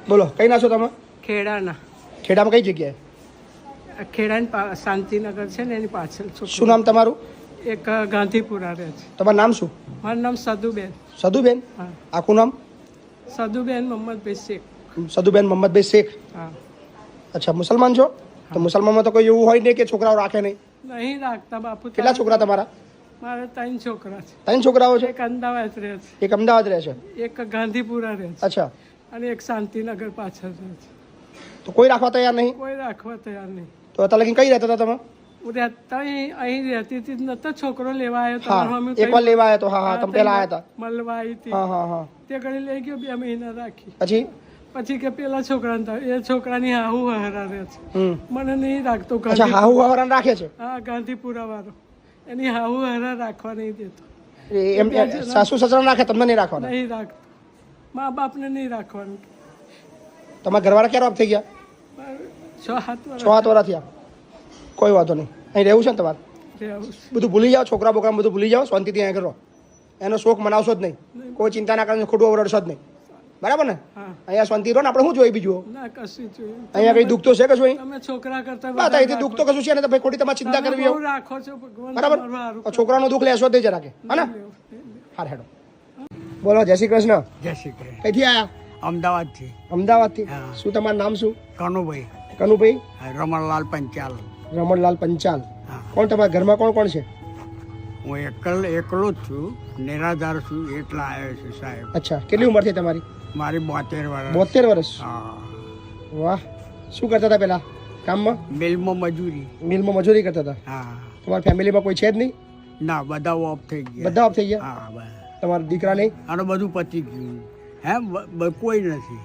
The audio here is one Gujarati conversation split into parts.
બોલો કઈ ના છો તમે? ખેડાના. ખેડામાં કઈ જગ્યાએ? ખેડાની શાંતિનગર છે ને એની પાછળ. શું નામ તમારું? એક ગાંધીપુરા રહે છે. તમારું નામ શું? મારું નામ સદુબેન. સદુબેન? હા. આખું નામ? સદુબેન મોહમ્મદભાઈ શેખ. સદુબેન મોહમ્મદભાઈ શેખ. હા. અચ્છા, મુસલમાન છો? તો મુસલમાનમાં તો કોઈ એવું હોય નહીં કે છોકરાઓ રાખે નહીં. નહીં રાખતા બાપુ. કેટલા છોકરા તમારા? મારે 3 છોકરા છે. 3 છોકરાઓ છે? એક અમદાવાદ રહે છે, એક અમદાવાદ રહે છે. એક ગાંધીપુરા રહે છે, અચ્છા, અને એક શાંતિનગર પાછળ રહે છે. તો કોઈ રાખવા તૈયાર નહીં? કોઈ રાખવા તૈયાર નહીં. તો અત્યારે લગીને કઈ રહેતા હતા તમે? હું રહેતા અહીં રહેતી હતી. નતો છોકરો લેવા આવ્યો તો હા, એકવાર લેવા આવ્યા તો. હા હા, તમે પહેલા આવ્યા હતા. મળવા આવી હતી. હા હા હા. તે ઘડી લઈ ગયો, 2 મહિના રાખી. પછી કે પેલા છોકરાને એ છોકરાની હાહુ હરા રહે છે. મને નહીં રાખતો. અચ્છા, હાહુ હરાને રાખે છે? હા, ગાંધીપુરા વાળો એની હાહુ હરા રાખવા નહીં દેતો. એમ સાસુ સસરા રાખે, તમને નહીં રાખવાના? નહીં રાખતો. મા બાપને નહીં રાખવાનું. તમારા ઘરવાળા ક્યારે ઓફ થઈ ગયા? 6-7 વર્ષ. 6-7 વર્ષ થયા. કોઈ વાંધો નહીં. અહીં રહેવું છે ને તમારે? બધું ભૂલી જાઓ, છોકરા બોકરા બધું ભૂલી જાઓ, શાંતિથી અહીંયા કરો. એનો શોખ મનાવશો જ નહીં, કોઈ ચિંતા ના કરશો, ખોટું અવરડશો જ નહીં. બરાબર ને? અહીંયા શાંતિ રહો ને. આપણે શું જોઈએ બીજું? અહીંયા કઈ દુઃખ તો છે કશું? તમે છોકરા કરતા અહીંથી દુઃખ તો કશું છે ને? તો ભાઈ ખોટી તમારે ચિંતા કરવી રાખો છો. બરાબર, છોકરાનું દુઃખ લેશો જ જરાકે. હા ને? હા, હેડો. બોલો, જય શ્રી કૃષ્ણ. જય શ્રી કૃષ્ણ. કઈથી આયા? અમદાવાદથી. અમદાવાદથી. શું તમારું નામ શું? કનુભાઈ. કનુભાઈ? રમણલાલ પંચાલ. રમણલાલ પંચાલ. કોણ તમારા ઘરમાં કોણ કોણ છે? હું એકલો જ છું, નિરાધાર છું, એટલા આવ્યો છું સાહેબ. અચ્છા, કેટલી ઉંમર થઈ તમારી? મારી 72 વર્ષ. 72 વર્ષ? હા. વાહ. શું કરતા હતા પેલા કામમાં? મિલમાં મજૂરી. મિલમાં મજૂરી કરતા હતા? હા. તમારી ફેમિલીમાં કોઈ છે જ નહીં? ના, બધા ઓફ થઈ ગયા. બધા ઓફ થઈ ગયા? હા. તમારા દીકરા નહીં? અને બધું પતી ગયું. હે, કોઈ નથી.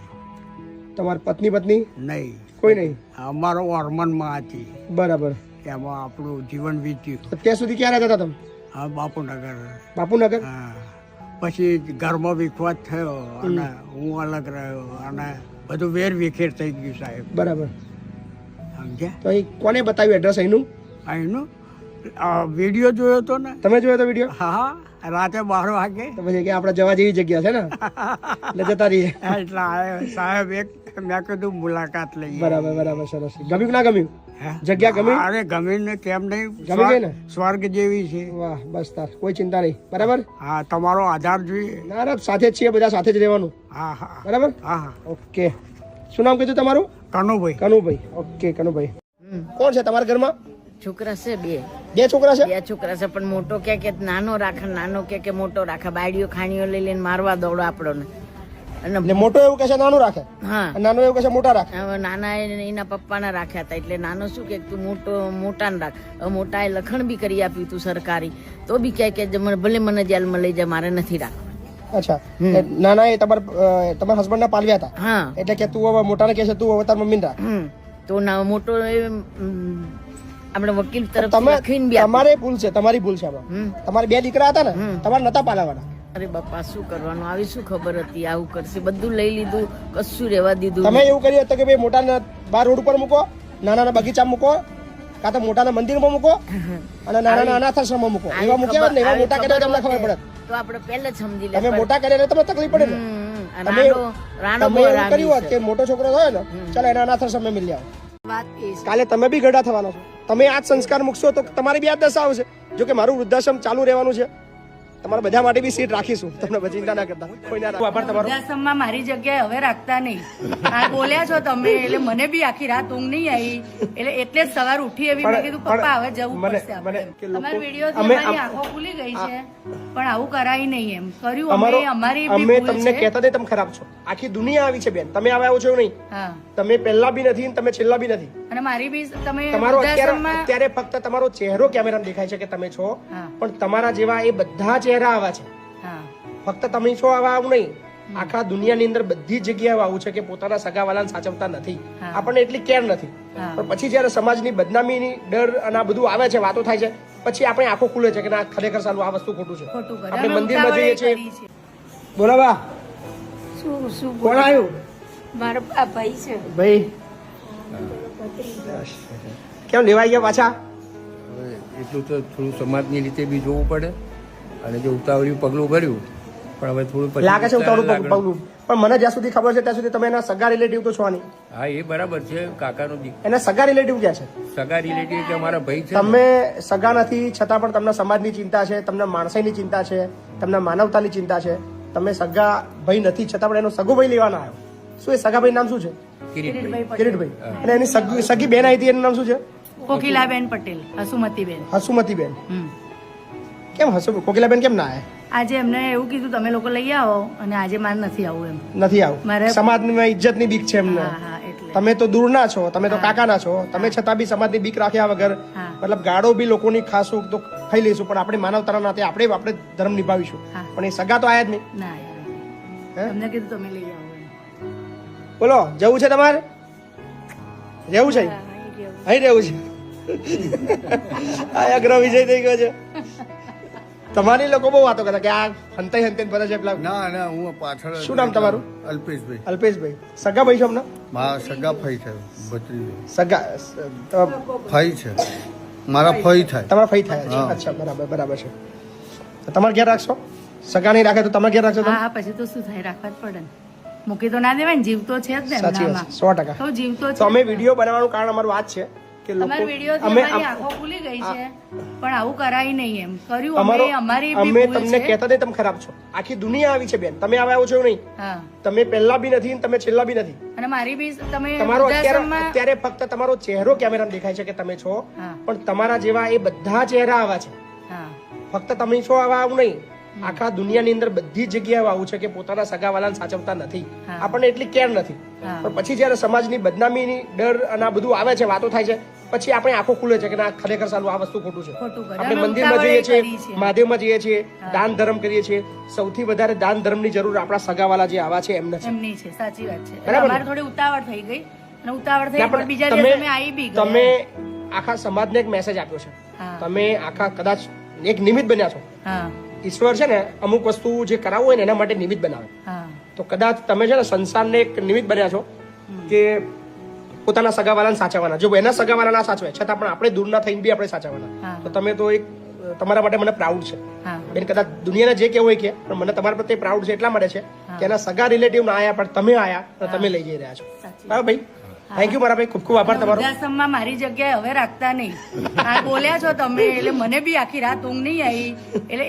તમારી પત્ની નહીં? કોઈ નહીં. અમારો ઓર્મનમાં હતી. બરાબર. એમાં આપણું જીવન વીત્યું. અત્યાર સુધી ક્યાં રહેતા હતા તમે? હા, બાપુનગર. બાપુનગર? હા. પછી ઘરમાં વિખવાદ થયો અને હું અલગ રહ્યો અને બધું વેર વિખેર થઈ ગયું સાહેબ. બરાબર. સમજ્યા? તો અહીં કોને બતાવ્યું એડ્રેસ અહીંનું? અહીંનું વિડીયો જોયો હતો ને? તમે જોયો તો વિડીયો? હા, રાતે 12 વાગે. તો પછી કે આપણે જવા જેવી જગ્યા છે ને, એટલે જતા રહીએ. એટલે આવ્યો સાહેબ. મેં કીધું મુલાકાત લઈએ. બરાબર બરાબર, સરસ. ગમ્યું કે ના ગમ્યું? જગ્યા ગમી? અરે ગમીને કેમ નહીં? ગમી ગઈ ને? સ્વર્ગ જેવી છે. વાહ, બસ તાર કોઈ ચિંતા નહીં. બરાબર. હા, તમારો આધાર જોઈએ. ના ના, સાથે જ છીએ, બધા સાથે જ રહેવાનું. હા હા. બરાબર. હા. ઓકે. શું નામ કીધું તમારું? કનુભાઈ. કનુભાઈ. ઓકે, કનુભાઈ. કોણ છે તમારા ઘરમાં? છોકરા છે 2 છોકરા છે? 2 છોકરા છે, પણ મોટો કે નાનો રાખે, નાનો કે મોટો રાખે. બાયડીઓ ખાણીઓ લઈ લઈને મારવા દોડો આપણને. અને મોટો એવું કહે છે નાનું રાખે? હા. નાનો એવું કહે છે મોટા રાખે? હવે નાના એના પપ્પાને રાખ્યા હતા, એટલે નાનો શું કે તું મોટાને રાખ. હવે મોટાએ લખણ બી કરી આપ્યું તું સરકારી, તો બી કહે કે ભલે મને જેલમાં લઈ જાય, મારે નથી રાખવા. અચ્છા, નાના એ તમારા હસબન્ડ ના પાલવ્યા હતા? હા. એટલે કે તું હવે મોટાને કહે છે તું હવે તાર મમ્મીને રાખ. તો મોટો આપણે વકીલ તરફ તમારે ભૂલ છે, તમારી ભૂલ છે આમાં. તમારે 2 દીકરા હતા ને, તમારે નતા પાલવાના. અરે બાપા, શું કરવાનું? આવી શું ખબર હતી આવું કરશે? બધું લઈ લીધું, કશું રહેવા દીધું. તમે એવું કર્યું હતું કે ભાઈ મોટાને બાર રોડ ઉપર મૂકો, નાના બગીચા મૂકો, કાં તો મોટાના મંદિરમાં મૂકો અને નાના અનાથાશ્રમમાં મૂકો. એવા મૂક્યા ને, એવા મોટા કર્યા તમને ખબર પડે. તો આપણે પહેલા જ સમજી લે. તમે મોટા કર્યા તમને તકલીફ પડે ને. તમે એવું કર્યું કે મોટો છોકરો થયો ને, ચાલો એના અનાથાશ્રમમાં મિલી આવો. કાલે તમે બી ગઢા થવાનો છો. તમે આ સંસ્કાર મૂકશો તો તમારી બી આ દશા આવશે. જો કે મારું વૃદ્ધાશ્રમ ચાલુ રહેવાનું છે, તમારા બધા માટે બી સીટ રાખીશું. તમને ચિંતા ના કરતા. કોઈ ના આભાર તમારો. વૃદ્ધાશ્રમમાં મારી જગ્યાએ હવે રાખતા નહીં. આ બોલ્યા છો તમે, એટલે મને બી આખી રાત ઊંઘ નહીં આવી. એટલે જ સવાર ઉઠી એવી મેં કીધું પપ્પા હવે જવું પડશે. તમારા વિડીયો મારી આંખો ખુલી ગઈ છે, પણ આવું કરાય નહીં. એમ કર્યું અમારી અમે તમને કહેતા દે તમે ખરાબ છો. આખી દુનિયા આવી છે બેન, તમે આવ્યા છો નહીં. તમે પહેલા બી નથી, તમે છેલ્લા બી નથી. અને મારી બી તમે તમારો અત્યારે ફક્ત તમારો ચહેરો કેમેરામાં દેખાય છે કે તમે છો, પણ તમારા જેવા એ બધા ચહેરા આવા છે. ફક્ત તમે છો આવા આવું નહીં. આખા દુનિયાની અંદર બધી જગ્યાએ આવું છે કે પોતાના સગાવાલાને સાચવતા નથી. આપણને એટલી કેર નથી. પણ પછી જયારે સમાજની બદનામીની ડર અને આ બધું આવે છે, વાતો થાય છે, પછી આપણે આંખો ખુલે છે કે ના, ખરેખર સાલું આ વસ્તુ ખોટું છે. આપણે મંદિરમાં જઈએ છીએ. બોલો બા, શું કોણ આવ્યું? મારા ભાઈ છે. ભાઈ કેમ લેવાઈ ગયા પાછા? એટલું તો થોડું સમાજની રીતે બી જોવું પડે, અને જો ઉતાવળિયું પગલું ભર્યું, પણ હવે થોડું લાગે છે ઉતાવળું પગલું. પણ મને જ્યાં સુધી ખબર છે ત્યાં સુધી તમે એના સગા રિલેટિવ તો છો નહીં. હા એ બરાબર છે, કાકાનો એના સગા રિલેટિવ ક્યાં છે? સગા રિલેટિવ કે અમારા ભાઈ છે. તમે સગા નથી છતાં પણ તમને સમાજની ચિંતા છે, તમને માણસાઈની ચિંતા છે, તમને માનવતાની ચિંતા છે. તમે સગા ભાઈ નથી છતાં પણ એનો સગો ભાઈ લેવાના આવ્યો. શું એ સગા ભાઈ નામ શું છે? કિરીટભાઈ. અને એની સગી બેન આવી હતી, એનું નામ શું છે? કોકિલાબેન પટેલ, હસુમતીબેન. હસુમતીબેન. કેમ કોકિલાબેન કેમ ના આવ્યા? આજે એમને એવું કીધું તમે લોકો લઈ આવો અને આજે મારે નથી આવું એમ. નથી આવું. મારે- સમાજની ઇજ્જતની બીક છે એમને. હા હા એટલે તમે તો દૂરના છો, તમે તો કાકાના છો, તમે છતાં બી સમાજની બીક રાખ્યા વગર હા. મતલબ ગાળો બી લોકોની ખાશું તો ખાઈ લઈશું, પણ આપણે માનવતાના નાતે આપણે ધર્મ નિભાવીશું. હા. પણ એ સગા તો આયા જ નહીં. ના હે? તમને કીધું તમે લઈ આવો એમ. બોલો, જવું છે તમારે? રહેવું છે? અહીં રહેવું છે. આ અગ્ર વિજય થઈ ગયો છે. તમારી લોકો બહુ વાતો કરતા કે આ હંતાઈ હંતાઈ ભરે છે પેલા. ના હું પાછળ શું નામ તમારું? અલ્પેશભાઈ. અલ્પેશભાઈ. સગા ભાઈ છો અમને? મારા સગા ફઈ થાય ભત્રીજો. સગા ફઈ છે મારા ફઈ થાય. તમારા ફઈ થાય છે. હા. અચ્છા, બરાબર છે. તો તમારે ઘેર રાખશો? સગા નહીં રાખે તો તમે ઘેર રાખશો? હા હા પછી તો શું થાય, રાખવા જ પડે ને. મૂકી તો ના દેવાય ને, જીવ તો છે જ ને સાચી એમનામાં. વાત છે, 100%. તો જીવ તો તો છે. અમે વિડીયો બનાવવાનું કારણ અમારું આ જ છે કે લોકો તમારા વિડીયોથી અમે અમારી આંખો ખુલી ગઈ છે, પણ આવું કરાય નહીં એમ. કર્યું અમારો અમે, અમારી બી અમે ભૂલ તમને છે. કહેતા નહીં તમે ખરાબ છો. આખી દુનિયા આવી છે બેન, તમે આવ્યા છો એવું નહીં. હા તમે પહેલા બી નથી ને તમે છેલ્લા બી નથી. અને મારી બી તમે તમારો વૃદ્ધાશ્રમમાં- અત્યારે ફક્ત તમારો ચહેરો કેમેરામાં દેખાય છે કે તમે છો, હા પણ તમારા જેવા એ બધા ચહેરા આવા છે. હા ફક્ત તમે છો આવા આવું નહીં. આખા દુનિયાની અંદર બધી જગ્યાએ આવું છે કે પોતાના સગાવાલાને સાચવતા નથી. હા. આપણને એટલી કેર નથી. હા. પણ પછી જયારે સમાજની બદનામીની ડર અને આ બધું આવે છે, વાતો થાય છે, પછી આપણે આંખો ખુલે છે કે ના ખરેખર સાલું આ વસ્તુ ખોટું છે. ખોટું કરે. આપણે અમે મંદિરમાં ઉતાવળે જઈએ છીએ, કરી છે. મહાદેવમાં જઈએ છીએ, દાન ધર્મ કરીએ છીએ. સૌથી વધારે દાન ધર્મની જરૂર આપણા સગાવાલા જે આવા છે એમને છે. એમની છે, સાચી વાત છે. બરાબર ને? અમારે થોડી ઉતાવળ થઈ ગઈ અને ઉતાવળ થઈ ના, પણ પણ બીજા દિવસે અમે આવી બી ગયા. તમે આખા સમાજને એક મેસેજ આપ્યો છે. હા. તમે આખા કદાચ એક નિમિત્ત બન્યા છો. હા ઈશ્વર છે ને અમુક વસ્તુ જે કરાવવું હોય ને એના માટે નિમિત્ત બનાવે. હા તો કદાચ તમે છે ને સંસારને એક નિમિત્ત બન્યા છો કે પોતાના સગાવાલાને સાચવવાના. જો એના સગાવાલા ના સાચવે છતાં પણ આપણે દૂરના થઈને બી આપણે સાચવવાના. હા. તો તમે તો એક તમારા માટે મને પ્રાઉડ છે હા બેન. કદાચ દુનિયાને જે કેવું હોય કે પણ મને તમારા પ્રત્યે પ્રાઉડ છે એટલા માટે છે કે એના સગા રિલેટિવ ના આયા પણ તમે આયા તો તમે લઈ જઈ રહ્યા છો. સાચી બરાબર ભાઈ? થેન્ક યુ મારા ભાઈ, ખૂબ ખૂબ આભાર તમારો. વૃદ્ધાશ્રમમાં મારી જગ્યાએ હવે રાખતા નહીં. આ બોલ્યા છો તમે એટલે મને બી આખી રાત ઊંઘ નહીં આવી.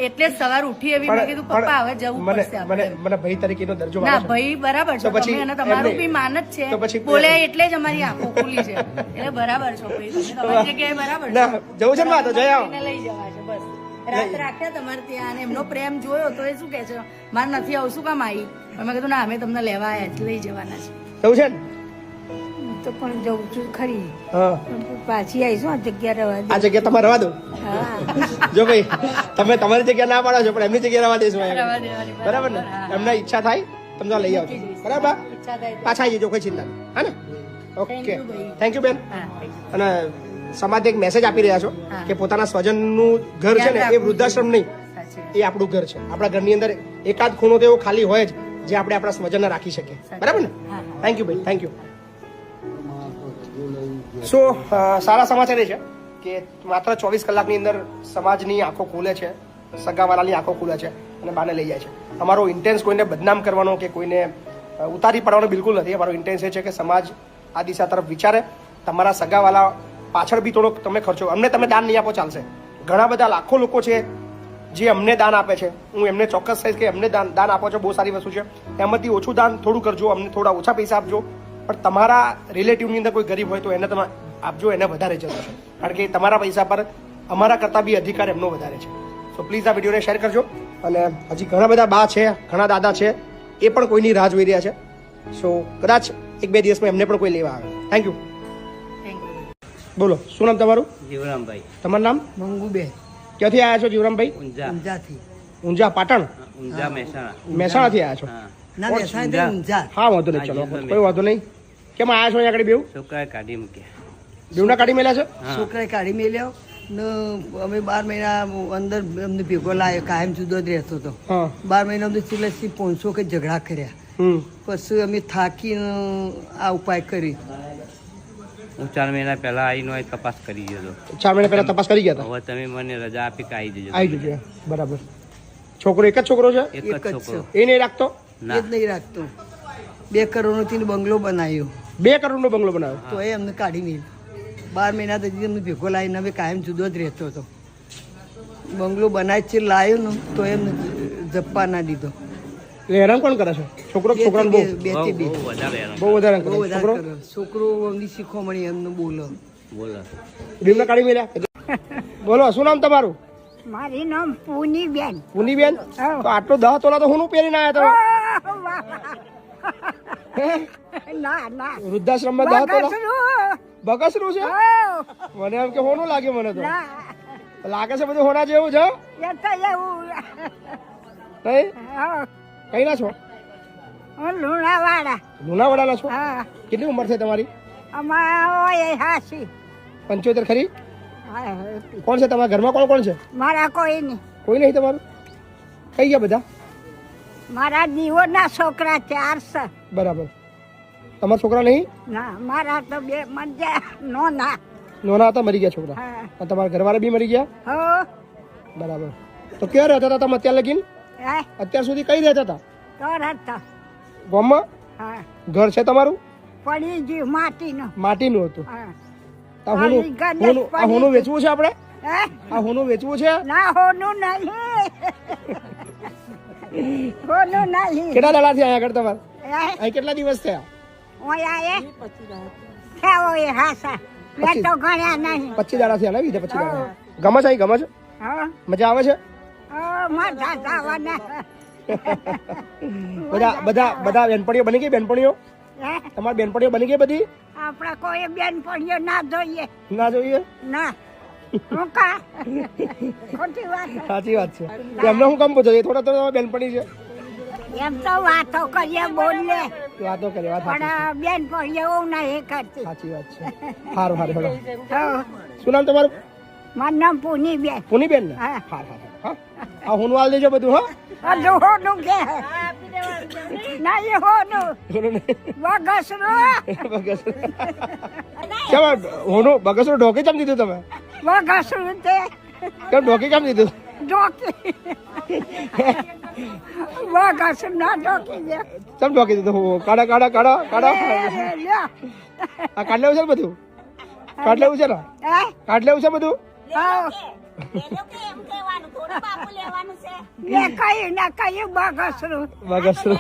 એટલે જ સવાર ઉઠી એવી મેં કીધું પપ્પા હવે જવું પડશે આપણે. મને ભાઈ તરીકેનો દરજ્જો ના મળે છે. ભાઈ બરાબર તો છે પછી તમે અને તમારું એમને- બી માન જ તો પછી- છે. બોલ્યા એટલે જ અમારી આંખો ખુલી છે. એટલે બરાબર છો ભાઈ, તમે તમારી જગ્યાએ બરાબર છો. ના, જવું છે ને બા, તો જઈ આવો. એને લઈ જવા છે બસ. રાત રાખ્યા તમારે ત્યાં અને એમનો પ્રેમ જોયો તો એ શું કે છે મારે નથી આવું, શું કામ આવી? મેં કીધું ના અમે તમને લેવા આવ્યા છે, લઈ જવાના છે. જવું છે ને? હું તો પણ જઉં છું ખરી હા, પણ પાછી આવીશું આ જગ્યા રહેવા દે. આ જગ્યા તમારે રવા દો. હા જો ભાઈ તમે તમારી જગ્યા ના પાડો છો પણ એમની જગ્યા રવા દેશું અહીંયા. રવા દેવાની, બરાબર ને? હા. એમને ઈચ્છા થાય તમને લઈ આવજો. બરાબર? ઈચ્છા થાય તો. પાછા આવી જજો, કોઈ ચિંતા નહીં. હા ને? ઓકે, Thank you, ભાઈ. થેન્ક યુ બેન. હા. અને સમાજ એક મેસેજ આપી રહ્યા છો હા. કે પોતાના સ્વજનનું ઘર છે ને એ વૃદ્ધાશ્રમ નહીં, સાચી વાત. એ આપણું ઘર છે. આપણા ઘરની અંદર એકાદ ખૂણો તો એવો ખાલી હોય જ જે આપણે આપણા સ્વજનને રાખી શકીએ. બરાબર ને? હા. થેન્ક યુ ભાઈ, થેન્ક યુ. સો સારા સમાચાર એ છે કે માત્ર 24 કલાકની અંદર સમાજની આંખો ખુલે છે, સગાવાલાની આંખો ખુલે છે અને બાને લઈ જાય છે. અમારો ઇન્ટેન્સ કોઈને બદનામ કરવાનો કે કોઈને ઉતારી પાડવાનો બિલકુલ નથી. અમારો ઇન્ટેન્સ એ છે કે સમાજ આ દિશા તરફ વિચારે. તમારા સગાવાલા પાછળ બી થોડોક તમે ખર્ચો, અમને તમે દાન નહીં આપો ચાલશે. ઘણા બધા લાખો લોકો છે જે અમને દાન આપે છે. હું એમને ચોક્કસ કહીશ કે અમને દાન આપો છો, બહુ સારી વસ્તુ છે. એમાંથી ઓછું દાન થોડું કરજો, અમને થોડા ઓછા પૈસા આપજો. પણ તમારા રિલેટિવની અંદર કોઈ ગરીબ હોય તો એને તમે આપજો, એને વધારે જરૂર છે. કારણ કે તમારા પૈસા પર અમારા કરતાં બી અધિકાર એમનો વધારે છે. સો પ્લીઝ આ વિડીયોને શેર કરજો. અને હજી ઘણા બધા બા છે, ઘણા દાદા છે, એ પણ કોઈની રાહ જોઈ રહ્યા છે. સો કદાચ 1-2 દિવસમાં એમને પણ કોઈ લેવા આવે. Thank you. Thank you. બોલો, શું નામ તમારું? જીવરામભાઈ. તમારું નામ? મંગુબેન ક્યાંથી આવ્યા છો જીવરામભાઈ? ઊંઝા. ઊંઝાથી. ઊંઝા પાટણ? ઊંઝા મહેસાણા. મહેસાણાથી આવ્યા છો? હા. ના બેસાય ઊંઝા. હા, વાંધો નહીં, ચલો કોઈ વાંધો નહીં. કેમ આવ્યા છો અહીંયા આગળ બેવ? છોકરાએ કાઢી મૂક્યા. બેવના કાઢી મેલ્યા છે? હા. છોકરાએ કાઢી મેલ્યો ને અમે 12 મહિના અંદર અમને ભેગો લાવ્યો, કાયમ જુદો જ રહેતો હતો. હા. 12 મહિના અમને છેલ્લેથી 500 કે ઝઘડા કર્યા. પછી અમે થાકીને આ ઉપાય કરી. હું 4 મહિના પહેલા આવીને અહીં તપાસ કરી ગયો હતો. 4 મહિના પહેલા તપાસ કરી ગયા હતા? હવે તમે મને રજા આપી કે આવી જજો. આવી જજો. બરાબર. છોકરો એક જ છોકરો છે? એક જ છોકરો. એ નહીં રાખતો? ના જ નહીં રાખતું 2 કરોડથી બંગલો બનાવ્યો 2 કરોડનો બંગલો બનાવ્યો. તો એ અમને કાઢી નહીં 12 મહિના પછી અમને ભેગો લાવીને અમે કાયમ જુદો જ રહેતો હતો. બંગલો બનાવી છે લાવ્યો ને તો એમને જપ્પા ના દીધો. એટલે હેરાન કોણ કરે છે? છોકરો છોકરાને બહુ બે થી બે બહુ વધારે હેરાન બહુ વધારે કરે બહુ છે. વધારે છોકરો કર્યો. છોકરો અમને શીખવામણી એમને બોલો બોલે બીમને કાઢી મેલ્યા. બોલો શું નામ તમારું? મારી નામ પૂનીબેન. પુનીબેન. તો આટલો 10 તોલા તો હું પહેરીને આવ્યા તમે? ના ના વૃદ્ધાશ્રમમાં 10 તોલા બગસરું. બગસરું છે? હઉ. મને એમ કે હોનું લાગે મને તો. ના લાગે છે બધું હોના જેવું છે એ તો એવું નહીં? હઉ. કઈ ના છો? હું લુણાવાડા. લુણાવાડાના છો? હા કેટલી ઉંમર છે તમારી? અમારા હોય 80. 75 ખરી? હા, કોણ છે તમારા ઘરમાં? કોણ કોણ છે? મારા કોઈ નહીં. કોઈ નહીં તમારું? કઈ ગયા બધા? મારા દીવોના છોકરા 4 છે. બરાબર. તમારા છોકરા નહીં? ના મારા તો 2 મંજા નો ના. નોના હતા, મરી ગયા છોકરા. હા અને તમારા ઘરવાળા બી મરી ગયા? હો બરાબર. તો ક્યાં રહેતા હતા તમે અત્યાર લગીન? હે અત્યાર સુધી કઈ રહેતા હતા? તો હતા. ગામમાં? હા ઘર છે તમારું? પડી ગયું માટીનો. માટીનું હતું. હા આ હોનું વેચવું છે આપણે? હે આ હોનું વેચવું છે? ના હોનું નહીં. હોનું નહીં. કેટલા દાડા થયા અહીંયા આગળ તમારે? હે અહીં કેટલા દિવસ થયા? ઓય આયે થયા હોય હાસા. મેં તો ગણ્યા નહીં. 25 દાડા થયા ને? બીજા 25 દાડા. ગમે છે અહીં? ગમે છે? હા મજા આવે છે? મજા જવાના. બધા બધા બધા બેનપણીઓ બની ગઈ? બેનપણીઓ હે તમારી બેનપણીઓ બની ગઈ બધી? આપણે કોઈ બેનપણીઓ ના જોઈએ. ના જોઈએ? ના હું કા ખોટી વાત. સાચી વાત છે. એમને હું કામ પૂછો? એ થોડા થોડા બેનપણી છે. એમ તો વાતો કરીએ બોલે વાતો કરે. વાત સાચી. પણ બેનપણીઓ એવું નહીં કરતી. સાચી વાત છે. સારું સારું હેડો. હઉ. શું નામ તમારું? મારું નામ પૂનીબેન. પુનીબેન ને? હા. હા હા હા. આ હોનું હાલ દેજો બધું. હા હજુ હોનું કે ના એ હોનું બગસરું. કેમ હોનું બગસરું ઢોકી કેમ દીધું તમે? બગસરું તે કેમ ઢોકી કેમ દીધું? ઢોકી બગસરું ના ઢોકી દે. કેમ ઢોકી દીધું? કાઢા કાઢા કાઢા કાઢા. લ્યો. આ કાઢ લેવું છે ને બધું? કાઢ લેવું છે ને? હે કાઢ લેવું છે બધું? એ કયું ના કયું બગસરું. બગસરું